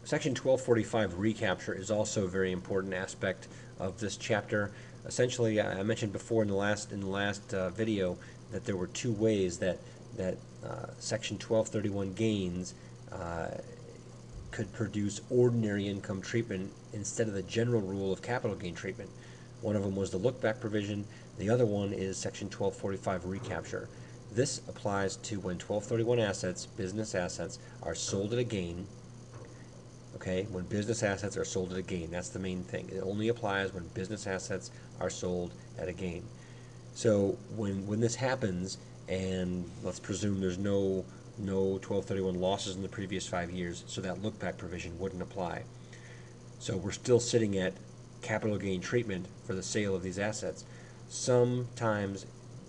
Section 1245 recapture is also a very important aspect of this chapter. Essentially, I mentioned before in the last video that there were two ways that Section 1231 gains could produce ordinary income treatment instead of the general rule of capital gain treatment. One of them was the look-back provision. The other one is Section 1245 recapture. This applies to when 1231 assets, business assets, are sold at a gain. Okay, when business assets are sold at a gain, that's the main thing. It only applies when business assets are sold at a gain. So when this happens, and let's presume there's no 1231 losses in the previous 5 years, so that look-back provision wouldn't apply. So we're still sitting at capital gain treatment for the sale of these assets. Sometimes,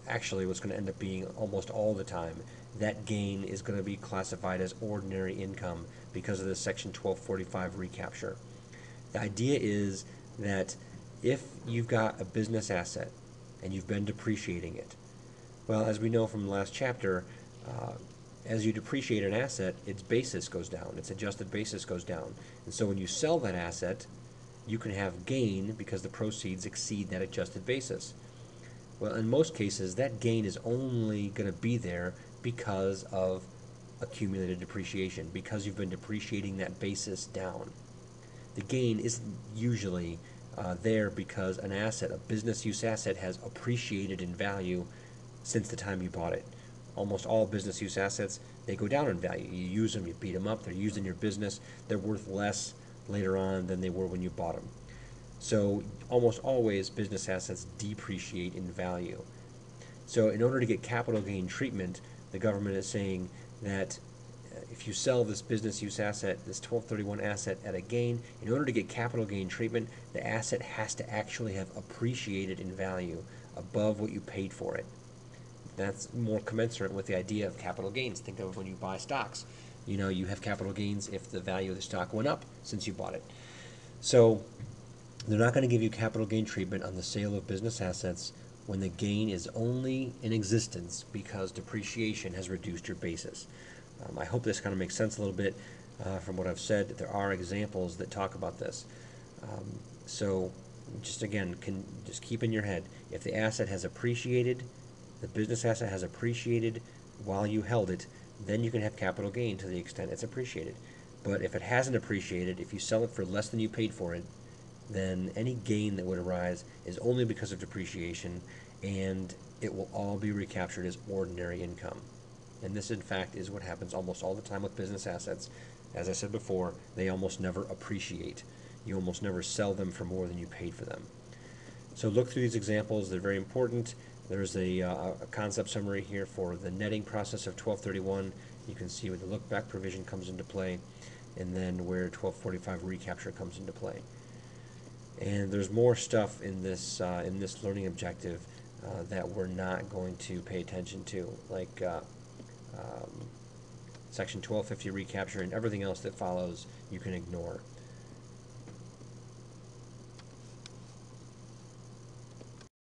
actually what's going to end up being almost all the time, that gain is going to be classified as ordinary income because of the Section 1245 recapture. The idea is that if you've got a business asset and you've been depreciating it, well, as we know from the last chapter, as you depreciate an asset, its basis goes down, its adjusted basis goes down. And so when you sell that asset, you can have gain because the proceeds exceed that adjusted basis. Well, in most cases, that gain is only going to be there because of accumulated depreciation, because you've been depreciating that basis down. The gain isn't usually there because an asset, a business use asset, has appreciated in value since the time you bought it. Almost all business use assets, they go down in value. You use them, you beat them up, they're used in your business, they're worth less later on than they were when you bought them. So almost always business assets depreciate in value. So in order to get capital gain treatment, the government is saying that if you sell this business use asset, this 1231 asset at a gain, in order to get capital gain treatment, the asset has to actually have appreciated in value above what you paid for it. That's more commensurate with the idea of capital gains. Think of when you buy stocks. You know, you have capital gains if the value of the stock went up since you bought it. So they're not going to give you capital gain treatment on the sale of business assets when the gain is only in existence because depreciation has reduced your basis. I hope this kind of makes sense a little bit from what I've said. There are examples that talk about this. So just again, just keep in your head, if the asset has appreciated, the business asset has appreciated while you held it, then you can have capital gain to the extent it's appreciated. But if it hasn't appreciated, if you sell it for less than you paid for it, then any gain that would arise is only because of depreciation, and it will all be recaptured as ordinary income. And this, in fact, is what happens almost all the time with business assets. As I said before, they almost never appreciate. You almost never sell them for more than you paid for them. So look through these examples. They're very important. There's a concept summary here for the netting process of 1231. You can see where the look-back provision comes into play, and then where 1245 recapture comes into play. And there's more stuff in this learning objective that we're not going to pay attention to, like Section 1250 recapture, and everything else that follows you can ignore.